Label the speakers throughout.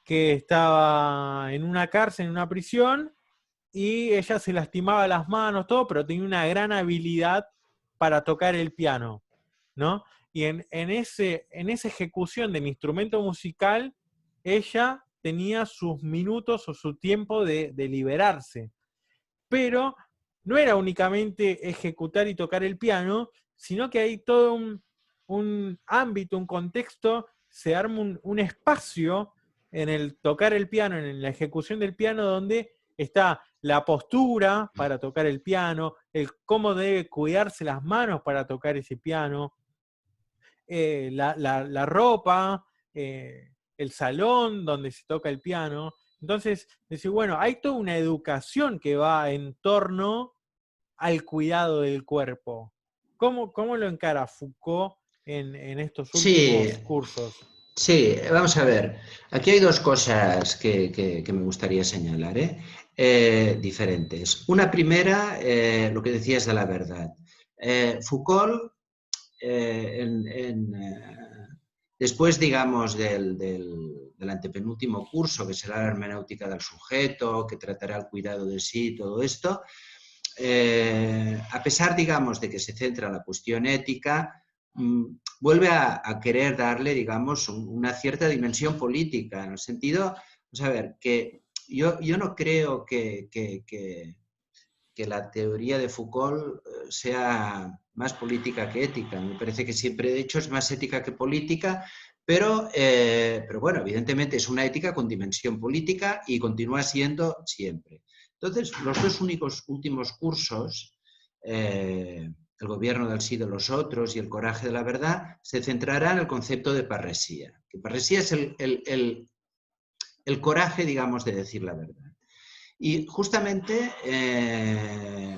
Speaker 1: que estaba en una cárcel, en una prisión, y ella se lastimaba las manos, todo, pero tenía una gran habilidad para tocar el piano, ¿no? Y en esa ejecución del instrumento musical, ella tenía sus minutos o su tiempo de liberarse. Pero no era únicamente ejecutar y tocar el piano, sino que hay todo un ámbito, un contexto, se arma un espacio en el tocar el piano, en la ejecución del piano, donde está la postura para tocar el piano, el cómo debe cuidarse las manos para tocar ese piano, la ropa, el salón donde se toca el piano. Entonces, decir, bueno, hay toda una educación que va en torno al cuidado del cuerpo. ¿Cómo lo encara Foucault en estos
Speaker 2: Sí,
Speaker 1: últimos cursos?
Speaker 2: sí, vamos a ver. Aquí hay dos cosas que me gustaría señalar, diferentes. Una primera, lo que decías de la verdad. Foucault, después, digamos, del antepenúltimo curso, que será la hermenéutica del sujeto, que tratará el cuidado de sí, todo esto, a pesar, digamos, de que se centra en la cuestión ética, vuelve a querer darle, digamos, una cierta dimensión política, en el sentido, vamos a ver, que yo no creo que la teoría de Foucault sea más política que ética. Me parece que siempre, de hecho, es más ética que política, pero bueno, evidentemente es una ética con dimensión política y continúa siendo siempre. Entonces, los dos últimos cursos, el gobierno del sí de los otros y el coraje de la verdad, se centrará en el concepto de parresía. Que parresía es el coraje, digamos, de decir la verdad. Y justamente,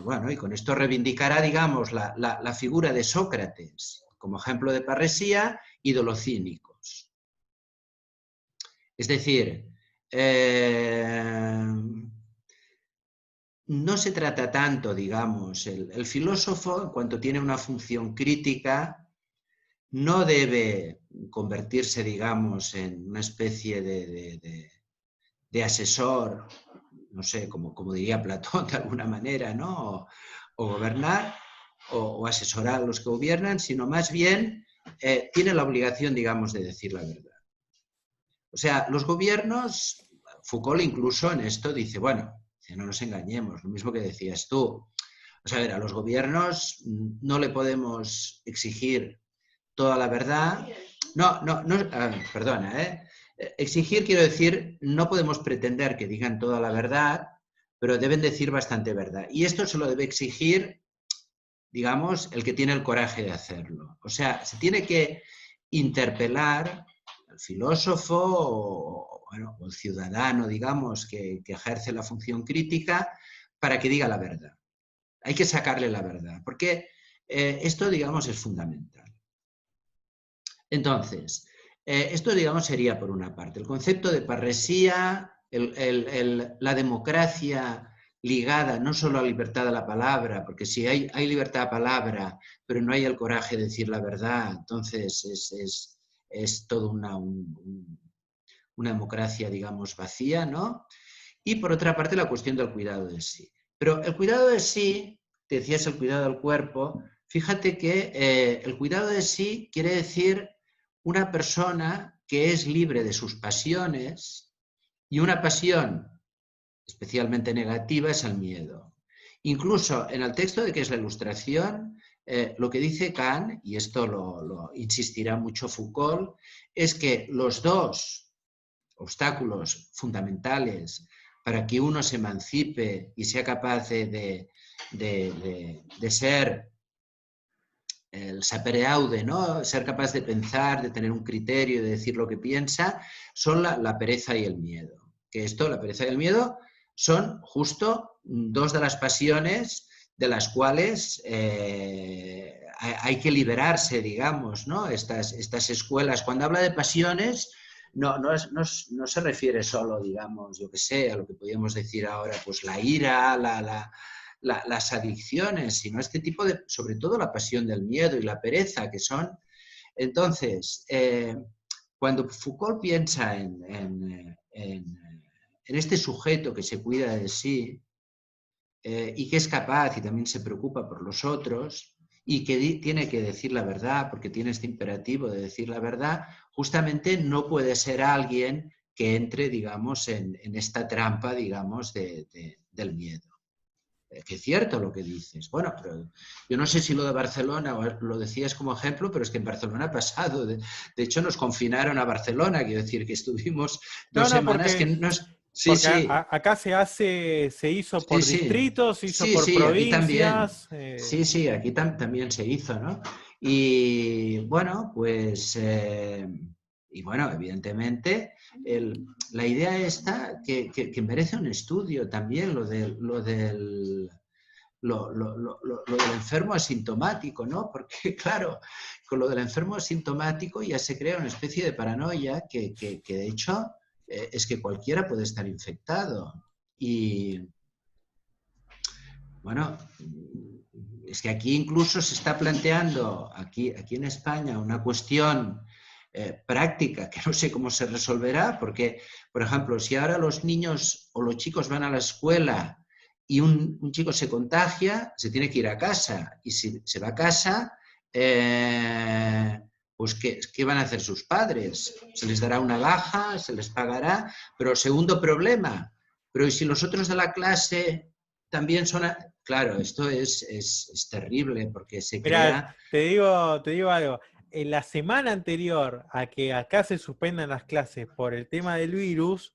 Speaker 2: bueno, y con esto reivindicará, digamos, la figura de Sócrates como ejemplo de parresía y de los cínicos. Es decir, no se trata tanto, digamos, el filósofo, en cuanto tiene una función crítica, no debe convertirse, digamos, en una especie de asesor, no sé, como diría Platón de alguna manera, ¿no? O gobernar o asesorar a los que gobiernan, sino más bien tiene la obligación, digamos, de decir la verdad. O sea, los gobiernos, Foucault incluso en esto dice, bueno, no nos engañemos, lo mismo que decías tú. O sea, a ver, a los gobiernos no le podemos exigir toda la verdad. No, perdona, exigir, quiero decir, no podemos pretender que digan toda la verdad, pero deben decir bastante verdad. Y esto se lo debe exigir, digamos, el que tiene el coraje de hacerlo. O sea, se tiene que interpelar al filósofo o, bueno, o el ciudadano, digamos, que ejerce la función crítica para que diga la verdad. Hay que sacarle la verdad, porque esto, digamos, es fundamental. Entonces, esto, digamos, sería por una parte. El concepto de parresía, la democracia ligada no solo a la libertad de la palabra, porque si hay libertad de palabra, pero no hay el coraje de decir la verdad, entonces es toda una democracia, digamos, vacía, ¿no? Y por otra parte, la cuestión del cuidado de sí. Pero el cuidado de sí, te decías el cuidado del cuerpo, fíjate que el cuidado de sí quiere decir una persona que es libre de sus pasiones, y una pasión especialmente negativa es el miedo. Incluso en el texto de que es la Ilustración, lo que dice Kant, y esto lo insistirá mucho Foucault, es que los dos obstáculos fundamentales para que uno se emancipe y sea capaz de ser el sapere aude, ¿no? Ser capaz de pensar, de tener un criterio, de decir lo que piensa, son la pereza y el miedo. Que esto, la pereza y el miedo, son justo dos de las pasiones de las cuales hay que liberarse, digamos, ¿no? Estas escuelas, cuando habla de pasiones, no se refiere solo, digamos, yo qué sé, a lo que podríamos decir ahora, pues la ira, las adicciones, sino este tipo de, sobre todo la pasión del miedo y la pereza, que son. Entonces, cuando Foucault piensa en en este sujeto que se cuida de sí y que es capaz y también se preocupa por los otros y que tiene que decir la verdad, porque tiene este imperativo de decir la verdad, justamente no puede ser alguien que entre, digamos, en esta trampa, digamos, del miedo. Que es cierto lo que dices. Bueno, pero yo no sé si lo de Barcelona lo decías como ejemplo, pero es que en Barcelona ha pasado. De hecho, nos confinaron a Barcelona, quiero decir que estuvimos
Speaker 1: No,
Speaker 2: 2 semanas que nos... Sí,
Speaker 1: porque
Speaker 2: sí,
Speaker 1: acá se hizo
Speaker 2: sí,
Speaker 1: por
Speaker 2: sí,
Speaker 1: distritos, se hizo
Speaker 2: sí,
Speaker 1: por
Speaker 2: sí, aquí también.
Speaker 1: provincias.
Speaker 2: Sí, sí, aquí también se hizo, ¿no? Y bueno, pues, y bueno, evidentemente, la idea esta que merece un estudio también, lo del enfermo asintomático, ¿no? Porque, claro, con lo del enfermo asintomático ya se crea una especie de paranoia que de hecho, es que cualquiera puede estar infectado. Y, bueno, es que aquí incluso se está planteando, aquí en España, una cuestión práctica que no sé cómo se resolverá, porque, por ejemplo, si ahora los niños o los chicos van a la escuela y un chico se contagia, se tiene que ir a casa. Y si se va a casa, pues ¿qué van a hacer sus padres? ¿Se les dará una baja? ¿Se les pagará? Pero segundo problema, pero ¿y si los otros de la clase también son... Claro, esto es terrible porque se
Speaker 1: Mirá,
Speaker 2: crea...
Speaker 1: te digo algo. En la semana anterior a que acá se suspendan las clases por el tema del virus,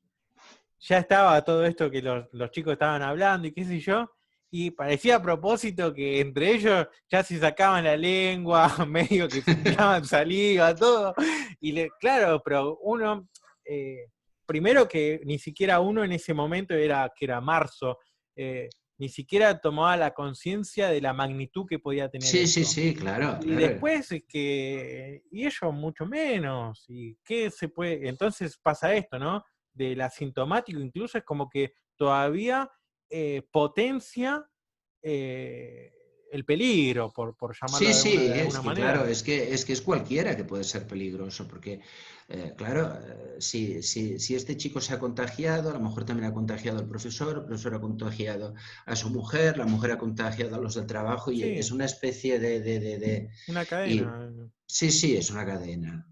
Speaker 1: ya estaba todo esto que los chicos estaban hablando y qué sé yo, y parecía a propósito que entre ellos ya se sacaban la lengua, medio que se tiraban saliva, todo. Claro, pero uno, eh, primero que ni siquiera uno en ese momento que era marzo, ni siquiera tomaba la conciencia de la magnitud que podía tener
Speaker 2: Sí, sí,
Speaker 1: esto.
Speaker 2: sí, claro,
Speaker 1: Y
Speaker 2: claro.
Speaker 1: después es que, y ellos mucho menos, y qué se puede, entonces pasa esto, ¿no? Del asintomático incluso es como que todavía potencia el peligro, por llamarlo
Speaker 2: Sí,
Speaker 1: de
Speaker 2: sí, es
Speaker 1: alguna
Speaker 2: que claro,
Speaker 1: manera.
Speaker 2: es cualquiera que puede ser peligroso, porque claro, si este chico se ha contagiado, a lo mejor también ha contagiado al profesor, el profesor ha contagiado a su mujer, la mujer ha contagiado a los del trabajo y
Speaker 1: Sí,
Speaker 2: es una especie
Speaker 1: una
Speaker 2: y
Speaker 1: cadena.
Speaker 2: sí, sí, es una cadena.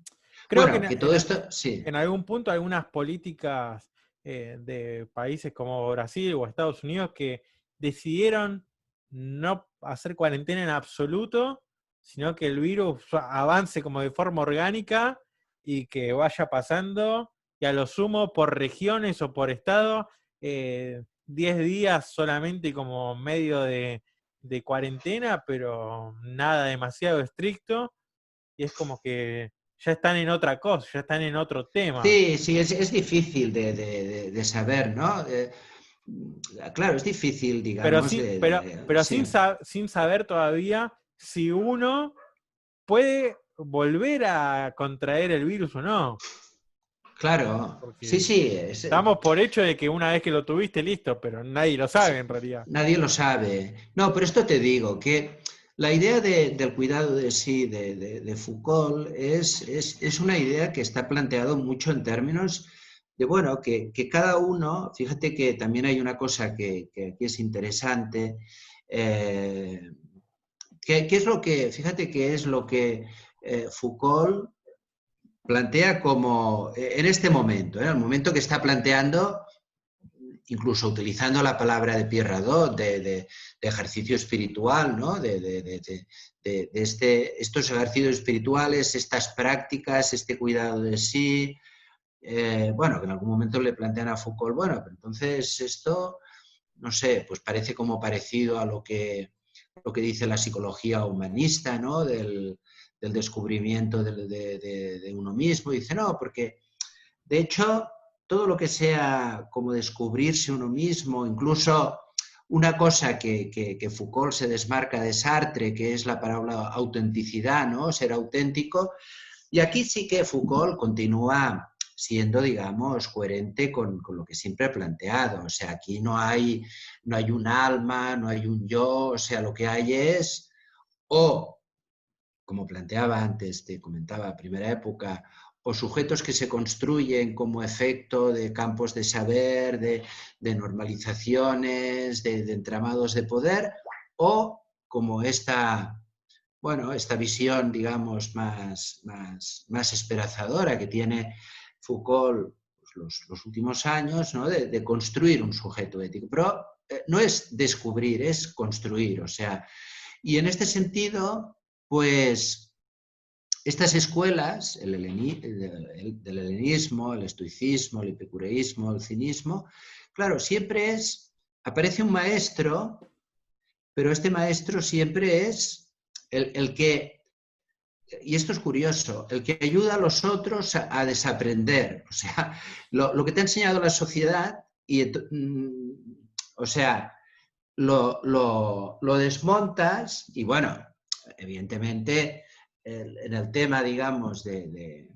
Speaker 1: Creo que
Speaker 2: Bueno, que todo esto, sí,
Speaker 1: en algún punto algunas políticas de países como Brasil o Estados Unidos que decidieron no hacer cuarentena en absoluto, sino que el virus avance como de forma orgánica y que vaya pasando, y a lo sumo por regiones o por estado, 10 días solamente como medio de cuarentena, pero nada demasiado estricto, y es como que ya están en otra cosa, ya están en otro tema.
Speaker 2: sí, sí, es difícil de saber, ¿no? Claro, es difícil,
Speaker 1: Pero
Speaker 2: digamos,
Speaker 1: sí, pero
Speaker 2: sí.
Speaker 1: sin saber todavía si uno puede volver a contraer el virus o no.
Speaker 2: Claro, sí,
Speaker 1: Porque
Speaker 2: sí,
Speaker 1: estamos por hecho de que una vez que lo tuviste, listo, pero nadie lo sabe en realidad.
Speaker 2: nadie lo sabe. No, pero esto te digo, que la idea del cuidado de sí de Foucault es una idea que está planteado mucho en términos de, bueno, que cada uno, fíjate que también hay una cosa que aquí es interesante, que es lo que, fíjate que es lo que Foucault plantea como en este momento, en el momento que está planteando, incluso utilizando la palabra de Pierre Hadot, de ejercicio espiritual, ¿no? Estos ejercicios espirituales, estas prácticas, este cuidado de sí, bueno, que en algún momento le plantean a Foucault, bueno, pero entonces esto, no sé, pues parece como parecido a lo que dice la psicología humanista, ¿no? Del descubrimiento de uno mismo. Dice, no, porque de hecho, todo lo que sea como descubrirse uno mismo, incluso una cosa que Foucault se desmarca de Sartre, que es la palabra autenticidad, ¿no? Ser auténtico. Y aquí sí que Foucault continúa siendo, digamos, coherente con lo que siempre ha planteado. O sea, aquí no hay un alma, no hay un yo, o sea, lo que hay es, o, como planteaba antes, te comentaba, primera época, o sujetos que se construyen como efecto de campos de saber, de normalizaciones, de entramados de poder, o como esta visión, digamos, más esperanzadora que tiene Foucault pues, los últimos años, ¿no? de construir un sujeto ético. Pero no es descubrir, es construir. O sea, y en este sentido, pues estas escuelas, del helenismo, el estoicismo, el epicureísmo, el cinismo, claro, siempre aparece un maestro, pero este maestro siempre es el que, y esto es curioso, el que ayuda a los otros a desaprender. O sea, lo que te ha enseñado la sociedad, o sea, lo desmontas y bueno, evidentemente en el tema, digamos, de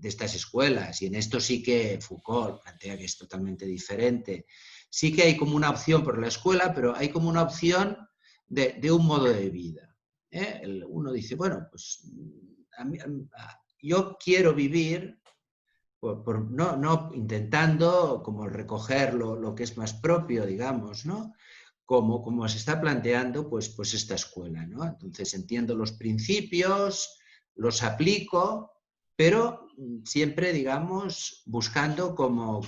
Speaker 2: estas escuelas, y en esto sí que Foucault plantea que es totalmente diferente, sí que hay como una opción por la escuela, pero hay como una opción de un modo de vida. Uno dice, bueno, pues yo quiero vivir no intentando como recoger lo que es más propio, digamos, ¿no? Como se está planteando pues esta escuela, ¿no? Entonces entiendo los principios, los aplico, pero siempre, digamos, buscando como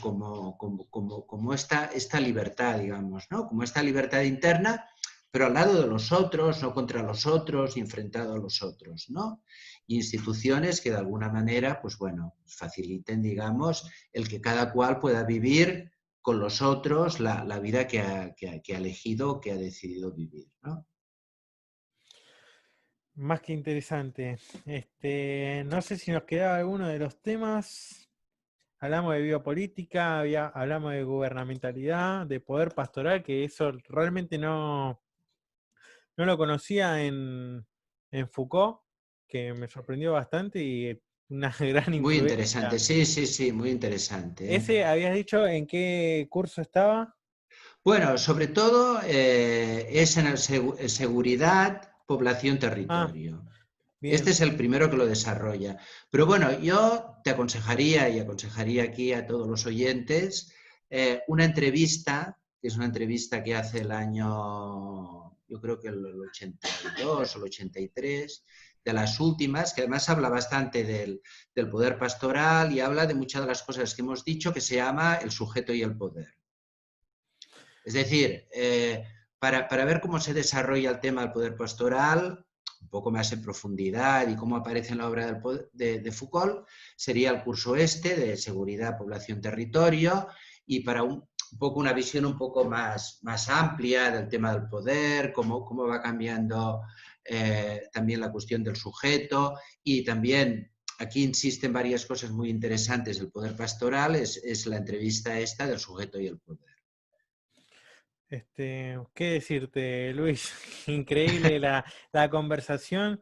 Speaker 2: esta libertad, digamos, ¿no? Como esta libertad interna, pero al lado de los otros, no contra los otros, y enfrentado a los otros, ¿no? Instituciones que de alguna manera, pues bueno, faciliten, digamos, el que cada cual pueda vivir con los otros la vida que ha elegido, que ha decidido vivir, ¿no?
Speaker 1: Más que interesante. No sé si nos quedaba alguno de los temas. Hablamos de biopolítica, hablamos de gubernamentalidad, de poder pastoral, que eso realmente no lo conocía en Foucault, que me sorprendió bastante y una gran
Speaker 2: Muy
Speaker 1: influencia.
Speaker 2: interesante, sí, sí, sí, muy interesante, ¿eh?
Speaker 1: ¿Ese habías dicho en qué curso estaba?
Speaker 2: Bueno, sobre todo es en seguridad, población,
Speaker 1: Ah,
Speaker 2: territorio. Este
Speaker 1: bien.
Speaker 2: es el primero que lo desarrolla. Pero bueno, yo te aconsejaría y aconsejaría aquí a todos los oyentes una entrevista, que es una entrevista que hace el año, yo creo que el 82 o el 83, de las últimas, que además habla bastante del poder pastoral y habla de muchas de las cosas que hemos dicho, que se llama el sujeto y el poder. Es decir, para ver cómo se desarrolla el tema del poder pastoral, un poco más en profundidad y cómo aparece en la obra de Foucault, sería el curso de Seguridad, Población, Territorio, y para un poco una visión un poco más amplia del tema del poder, cómo va cambiando también la cuestión del sujeto, y también aquí insisten varias cosas muy interesantes del poder pastoral, es la entrevista esta del sujeto y el poder.
Speaker 1: ¿Qué decirte, Luis? Increíble la conversación.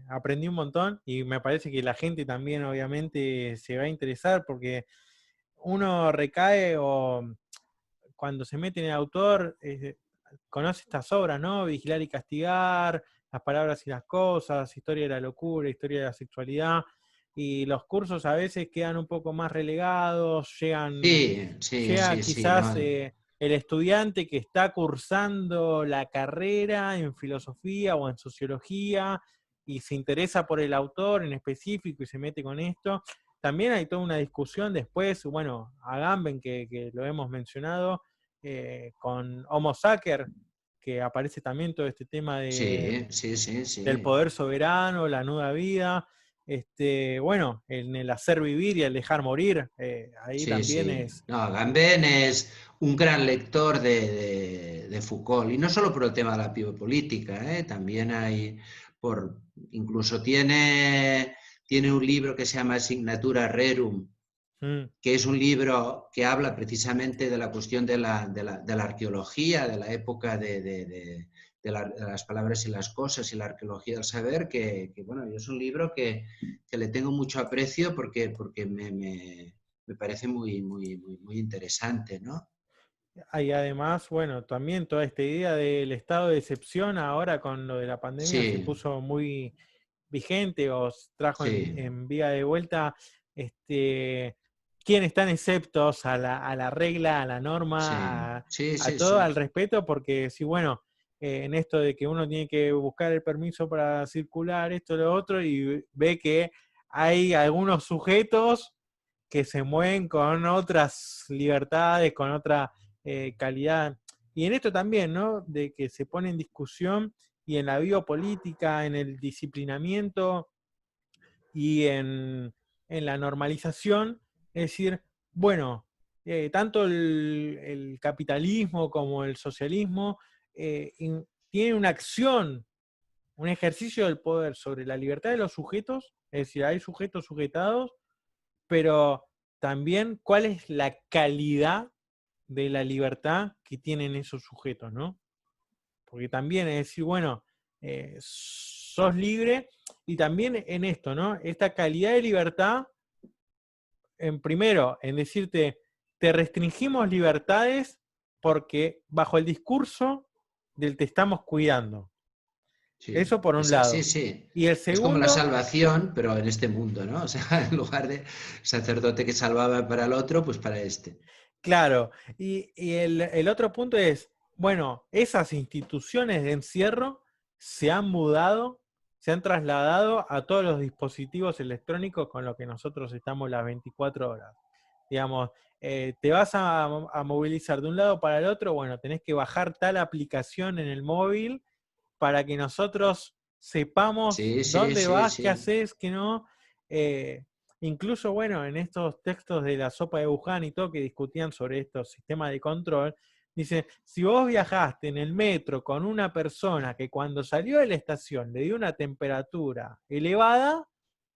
Speaker 1: Aprendí un montón y me parece que la gente también obviamente se va a interesar porque uno recae o cuando se mete en el autor, conoce estas obras, ¿no? Vigilar y castigar, Las palabras y las cosas, Historia de la locura, Historia de la sexualidad, y los cursos a veces quedan un poco más relegados,
Speaker 2: Sí, sí,
Speaker 1: llega
Speaker 2: sí, sí,
Speaker 1: quizás
Speaker 2: no.
Speaker 1: el estudiante que está cursando la carrera en filosofía o en sociología y se interesa por el autor en específico y se mete con esto. También hay toda una discusión después, bueno, Agamben, que lo hemos mencionado, con Homo Sacer, que aparece también todo este tema
Speaker 2: Sí, sí, sí,
Speaker 1: del
Speaker 2: sí.
Speaker 1: poder soberano, la nuda vida, bueno, en el hacer vivir y el dejar morir, ahí
Speaker 2: Sí,
Speaker 1: también
Speaker 2: sí.
Speaker 1: es...
Speaker 2: No, Gambén es un gran lector de Foucault, y no solo por el tema de la biopolítica, ¿eh? También hay, incluso tiene un libro que se llama Signatura Rerum,
Speaker 1: Mm,
Speaker 2: que es un libro que habla precisamente de la cuestión de la arqueología, de la época de las palabras y las cosas y la arqueología del saber, bueno, es un libro que le tengo mucho aprecio porque me parece muy interesante, ¿no?
Speaker 1: y además, bueno, también toda esta idea del estado de excepción ahora con lo de la pandemia se
Speaker 2: Sí,
Speaker 1: puso muy vigente, o trajo
Speaker 2: Sí,
Speaker 1: en vía de vuelta, quiénes están exceptos a la regla, a la
Speaker 2: sí,
Speaker 1: norma,
Speaker 2: sí,
Speaker 1: a
Speaker 2: sí,
Speaker 1: todo,
Speaker 2: sí.
Speaker 1: al respeto, porque si, bueno, en esto de que uno tiene que buscar el permiso para circular, esto, lo otro, y ve que hay algunos sujetos que se mueven con otras libertades, con otra calidad. Y en esto también, ¿no? De que se pone en discusión y en la biopolítica, en el disciplinamiento y en la normalización, es decir, bueno, tanto el capitalismo como el socialismo tienen una acción, un ejercicio del poder sobre la libertad de los sujetos, es decir, hay sujetos sujetados, pero también cuál es la calidad de la libertad que tienen esos sujetos, ¿no? Porque también es decir, bueno, sos libre, y también en esto, ¿no? Esta calidad de libertad, en primero, en decirte, te restringimos libertades porque bajo el discurso del te estamos cuidando.
Speaker 2: Sí,
Speaker 1: Eso por un
Speaker 2: sí,
Speaker 1: lado.
Speaker 2: sí.
Speaker 1: Y el
Speaker 2: Es como la
Speaker 1: segundo,
Speaker 2: salvación, pero en este mundo, ¿no? O sea, en lugar de sacerdote que salvaba para el otro, pues para este.
Speaker 1: claro, y el otro punto es, bueno, esas instituciones de encierro se han mudado, se han trasladado a todos los dispositivos electrónicos con los que nosotros estamos las 24 horas. Digamos, te vas a movilizar de un lado para el otro, bueno, tenés que bajar tal aplicación en el móvil para que nosotros sepamos
Speaker 2: Sí, sí,
Speaker 1: dónde
Speaker 2: sí,
Speaker 1: vas, qué
Speaker 2: sí.
Speaker 1: haces, qué no. Eh, Incluso, bueno, en estos textos de la sopa de Wuhan y todo que discutían sobre estos sistemas de control, dice, si vos viajaste en el metro con una persona que cuando salió de la estación le dio una temperatura elevada,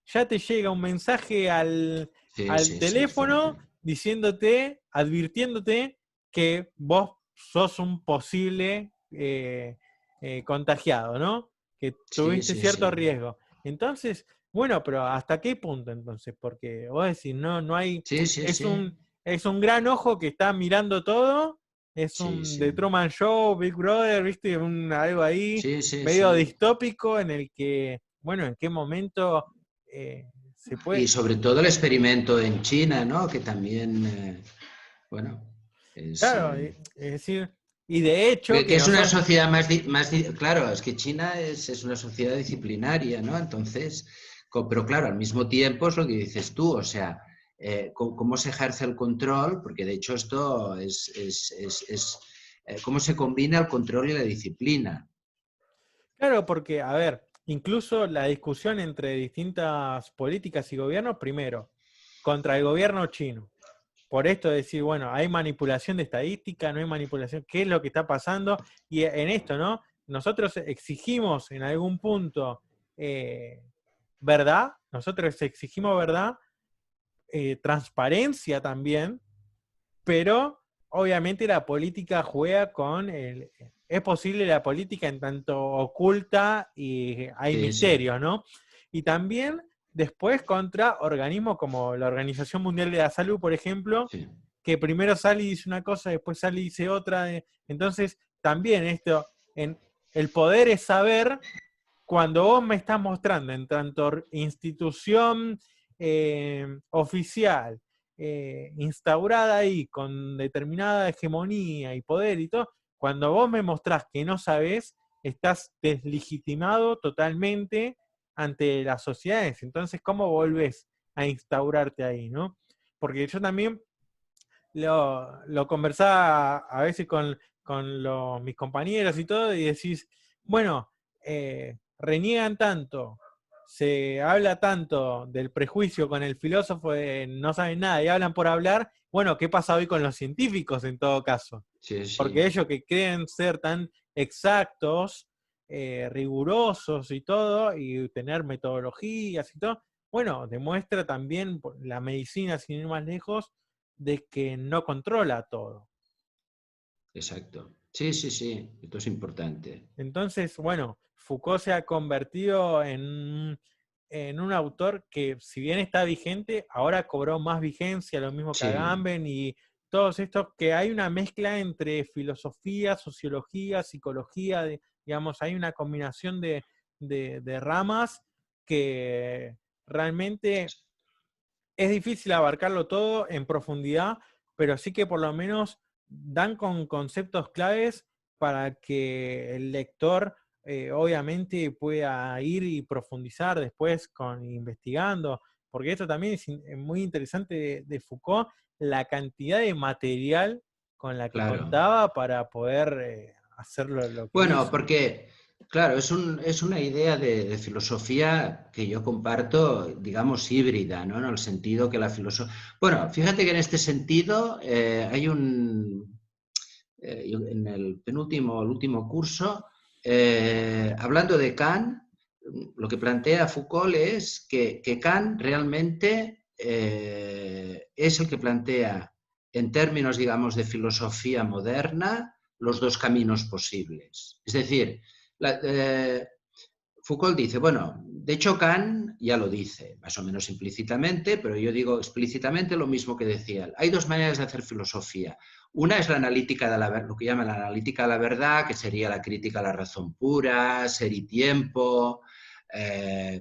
Speaker 1: ya te llega un mensaje
Speaker 2: Sí,
Speaker 1: al
Speaker 2: sí, sí, es fuerte.
Speaker 1: teléfono diciéndote, advirtiéndote que vos sos un posible contagiado, ¿no? Que
Speaker 2: Sí,
Speaker 1: tuviste
Speaker 2: sí,
Speaker 1: cierto
Speaker 2: sí.
Speaker 1: riesgo. Entonces, bueno, pero ¿hasta qué punto entonces? Porque vos decís, no hay,
Speaker 2: Sí, sí,
Speaker 1: es
Speaker 2: sí.
Speaker 1: es un gran ojo que está mirando todo, es
Speaker 2: Sí,
Speaker 1: un
Speaker 2: sí.
Speaker 1: The Truman Show, Big Brother, viste, algo ahí
Speaker 2: Sí, sí,
Speaker 1: medio
Speaker 2: sí.
Speaker 1: distópico en el que, bueno, en qué momento se
Speaker 2: Y
Speaker 1: puede,
Speaker 2: sobre todo el experimento en China, ¿no? Que también, bueno, es...
Speaker 1: claro, es decir, y de hecho
Speaker 2: que
Speaker 1: que
Speaker 2: es una
Speaker 1: nosotros,
Speaker 2: sociedad claro, es que China es una sociedad disciplinaria, ¿no? Entonces, pero claro, al mismo tiempo es lo que dices tú, o sea, cómo se ejerce el control, porque de hecho esto cómo se combina el control y la disciplina.
Speaker 1: claro, porque, a ver, incluso la discusión entre distintas políticas y gobiernos, primero, contra el gobierno chino. Por esto decir, bueno, hay manipulación de estadística, no hay manipulación, ¿qué es lo que está pasando? Y en esto, ¿no? Nosotros exigimos en algún punto verdad, nosotros exigimos verdad, transparencia también, pero obviamente la política juega con el... Es posible la política en tanto oculta y hay
Speaker 2: Sí, sí,
Speaker 1: misterios, ¿no? Y también después contra organismos como la Organización Mundial de la Salud, por ejemplo,
Speaker 2: sí,
Speaker 1: que primero sale y dice una cosa, después sale y dice otra. Entonces, también esto, el poder es saber cuando vos me estás mostrando en tanto institución oficial, instaurada ahí con determinada hegemonía y poder y todo, cuando vos me mostrás que no sabés, estás deslegitimado totalmente ante las sociedades. Entonces, ¿cómo volvés a instaurarte ahí, no? Porque yo también lo conversaba a veces con mis compañeros y todo, y decís, bueno, reniegan tanto, se habla tanto del prejuicio con el filósofo de no saben nada y hablan por hablar, bueno, ¿qué pasa hoy con los científicos en todo caso?
Speaker 2: sí,
Speaker 1: Porque
Speaker 2: sí,
Speaker 1: ellos que creen ser tan exactos, rigurosos y todo, y tener metodologías y todo, bueno, demuestra también la medicina, sin ir más lejos, de que no controla todo.
Speaker 2: exacto. Sí, sí, sí, esto es importante.
Speaker 1: Entonces, bueno, Foucault se ha convertido en un autor que, si bien está vigente, ahora cobró más vigencia, lo mismo que
Speaker 2: Sí,
Speaker 1: Agamben y todos estos, que hay una mezcla entre filosofía, sociología, psicología, digamos, hay una combinación de ramas que realmente es difícil abarcarlo todo en profundidad, pero sí que por lo menos dan con conceptos claves para que el lector obviamente pueda ir y profundizar después investigando, porque esto también es muy interesante de Foucault, la cantidad de material con la que
Speaker 2: Claro.
Speaker 1: contaba para poder hacer lo que
Speaker 2: Bueno,
Speaker 1: hizo.
Speaker 2: porque, claro, es una idea de filosofía que yo comparto, digamos, híbrida, ¿no? En el sentido que la filosofía... Bueno, fíjate que en este sentido hay un... en el el último curso, hablando de Kant, lo que plantea Foucault es que Kant realmente es el que plantea, en términos, digamos, de filosofía moderna, los dos caminos posibles. Es decir, Foucault dice, bueno, de hecho Kant ya lo dice, más o menos implícitamente, pero yo digo explícitamente lo mismo que decía él. Hay dos maneras de hacer filosofía. Una es la analítica de lo que llaman la analítica de la verdad, que sería la crítica a la razón pura, ser y tiempo,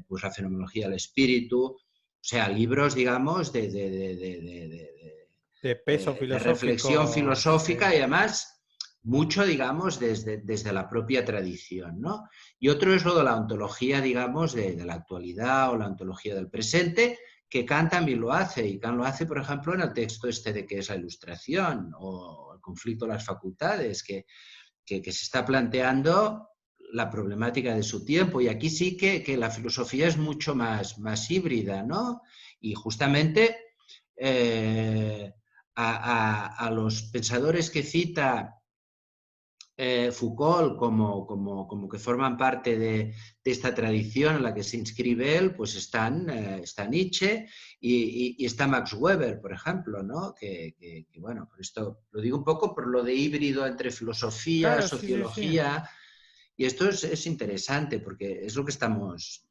Speaker 2: pues la fenomenología del espíritu, o sea, libros, digamos,
Speaker 1: De peso
Speaker 2: de reflexión
Speaker 1: filosófico,
Speaker 2: filosófica y además mucho, digamos, desde la propia tradición, ¿no? Y otro es lo de la ontología, digamos, de la actualidad o la ontología del presente, que Kant también lo hace, y Kant lo hace, por ejemplo, en el texto este de qué es la ilustración o el conflicto de las facultades, que se está planteando la problemática de su tiempo. Y aquí sí que la filosofía es mucho más híbrida, ¿no? Y justamente a los pensadores que cita Foucault como que forman parte de esta tradición en la que se inscribe él, pues está Nietzsche y está Max Weber, por ejemplo, ¿no? Bueno, por esto lo digo un poco por lo de híbrido entre filosofía,
Speaker 1: claro, sí, sí, sí.
Speaker 2: sociología, y esto es interesante porque es lo que estamos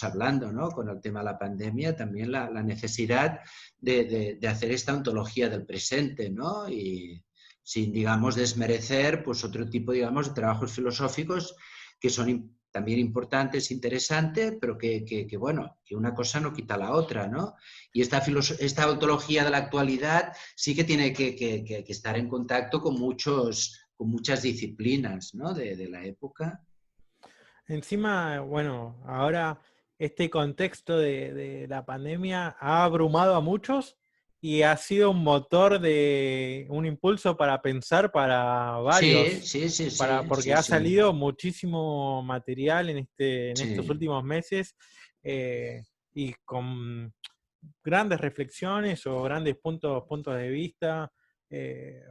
Speaker 2: hablando, ¿no? Con el tema de la pandemia, también la necesidad de hacer esta ontología del presente, ¿no? Y sin, digamos, desmerecer pues otro tipo, digamos, de trabajos filosóficos que son también importantes, interesantes, pero bueno, que una cosa no quita la otra, ¿no? Y esta ontología de la actualidad sí que tiene que estar en contacto con muchas disciplinas, ¿no? de la época.
Speaker 1: Encima, bueno, ahora este contexto de la pandemia ha abrumado a muchos y ha sido un motor un impulso para pensar para
Speaker 2: Sí,
Speaker 1: varios,
Speaker 2: sí, sí, sí,
Speaker 1: porque
Speaker 2: sí,
Speaker 1: ha
Speaker 2: sí,
Speaker 1: salido muchísimo material en estos
Speaker 2: sí.
Speaker 1: últimos meses eh, y con grandes reflexiones o grandes puntos de vista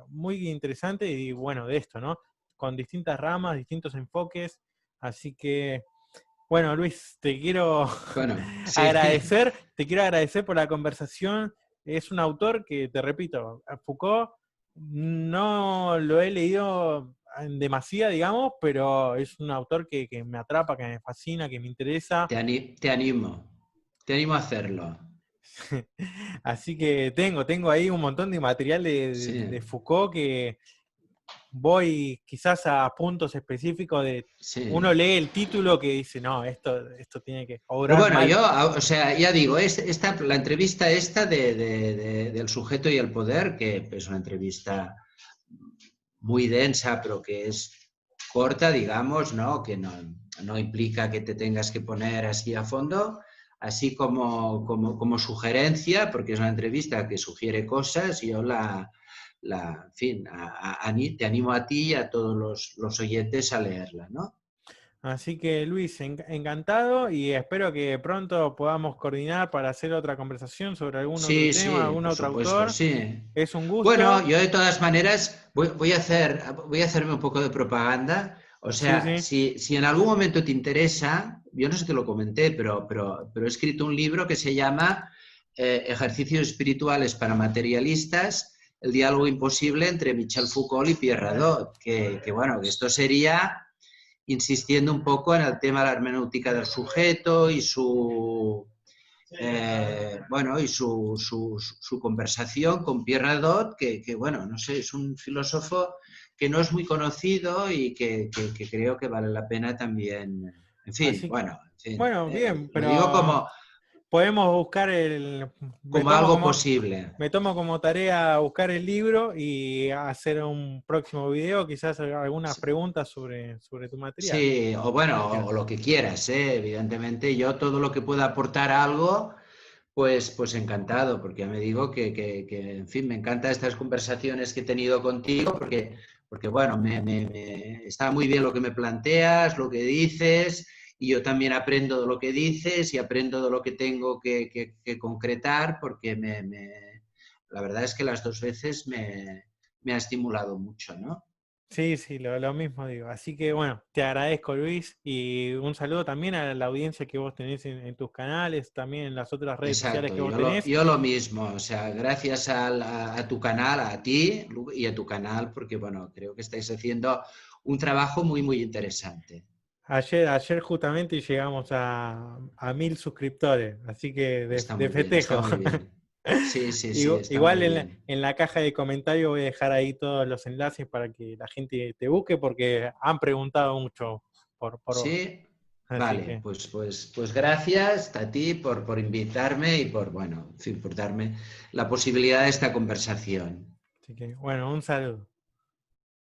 Speaker 1: muy interesantes y bueno, de esto, ¿no? Con distintas ramas, distintos enfoques. Así que, bueno, Luis, te quiero
Speaker 2: Bueno, sí.
Speaker 1: agradecer por la conversación. Es un autor que, te repito, a Foucault no lo he leído en demasía, digamos, pero es un autor que me atrapa, que me fascina, que me interesa.
Speaker 2: Te animo a hacerlo.
Speaker 1: Así que tengo ahí un montón de material
Speaker 2: Sí,
Speaker 1: de Foucault que voy quizás a puntos específicos de
Speaker 2: sí.
Speaker 1: uno lee el título que dice, no, esto tiene que
Speaker 2: Pero
Speaker 1: obrar
Speaker 2: bueno,
Speaker 1: mal.
Speaker 2: o sea, ya digo, la entrevista esta del sujeto y el poder, que es una entrevista muy densa, pero que es corta, digamos, ¿no? Que no implica que te tengas que poner así a fondo, así como sugerencia, porque es una entrevista que sugiere cosas, yo en fin, te animo a ti y a todos los oyentes a leerla, ¿no?
Speaker 1: Así que Luis, encantado y espero que pronto podamos coordinar para hacer otra conversación sobre algún otro
Speaker 2: Sí,
Speaker 1: tema,
Speaker 2: sí,
Speaker 1: algún
Speaker 2: por
Speaker 1: otro
Speaker 2: supuesto,
Speaker 1: autor.
Speaker 2: sí.
Speaker 1: Es un
Speaker 2: Bueno,
Speaker 1: gusto.
Speaker 2: yo de todas maneras voy a hacerme un poco de propaganda. O
Speaker 1: Sí,
Speaker 2: sea,
Speaker 1: sí.
Speaker 2: si en algún momento te interesa, yo no sé si te lo comenté, pero he escrito un libro que se llama Ejercicios espirituales para materialistas, el diálogo imposible entre Michel Foucault y Pierre Hadot, bueno, que esto sería insistiendo un poco en el tema de la hermenéutica del sujeto y su conversación con Pierre Hadot, bueno, no sé, es un filósofo que no es muy conocido y que creo que vale la pena también. En fin,
Speaker 1: Así que,
Speaker 2: bueno, en fin.
Speaker 1: bueno, bien,
Speaker 2: Lo digo
Speaker 1: pero podemos buscar
Speaker 2: como algo posible.
Speaker 1: me tomo como tarea buscar el libro y hacer un próximo video, quizás algunas preguntas sobre tu material.
Speaker 2: Sí, o bueno,
Speaker 1: Cuando quieras.
Speaker 2: o lo que quieras, ¿eh? Evidentemente, yo todo lo que pueda aportar algo, pues encantado, porque ya me digo que, en fin, me encantan estas conversaciones que he tenido contigo, porque bueno, está muy bien lo que me planteas, lo que dices, y yo también aprendo de lo que dices y aprendo de lo que tengo que concretar, porque la verdad es que las dos veces me ha estimulado mucho, ¿no?
Speaker 1: Sí, sí, lo mismo digo. Así que bueno, te agradezco, Luis, y un saludo también a la audiencia que vos tenés en tus canales, también en las otras redes sociales
Speaker 2: Exacto,
Speaker 1: que vos tenés.
Speaker 2: yo lo mismo, o sea, gracias a tu canal, a ti y a tu canal, porque bueno, creo que estáis haciendo un trabajo muy, muy interesante.
Speaker 1: Ayer justamente llegamos a 1000 suscriptores, así que
Speaker 2: Está
Speaker 1: de
Speaker 2: muy bien, está
Speaker 1: festejo.
Speaker 2: muy bien. Sí, sí, sí, está
Speaker 1: Igual
Speaker 2: muy bien.
Speaker 1: en la caja de comentarios voy a dejar ahí todos los enlaces para que la gente te busque porque han preguntado mucho por vos.
Speaker 2: Sí,
Speaker 1: Así
Speaker 2: vale,
Speaker 1: que,
Speaker 2: pues gracias a ti por invitarme y por, bueno, en fin, por darme la posibilidad de esta conversación.
Speaker 1: bueno, un saludo.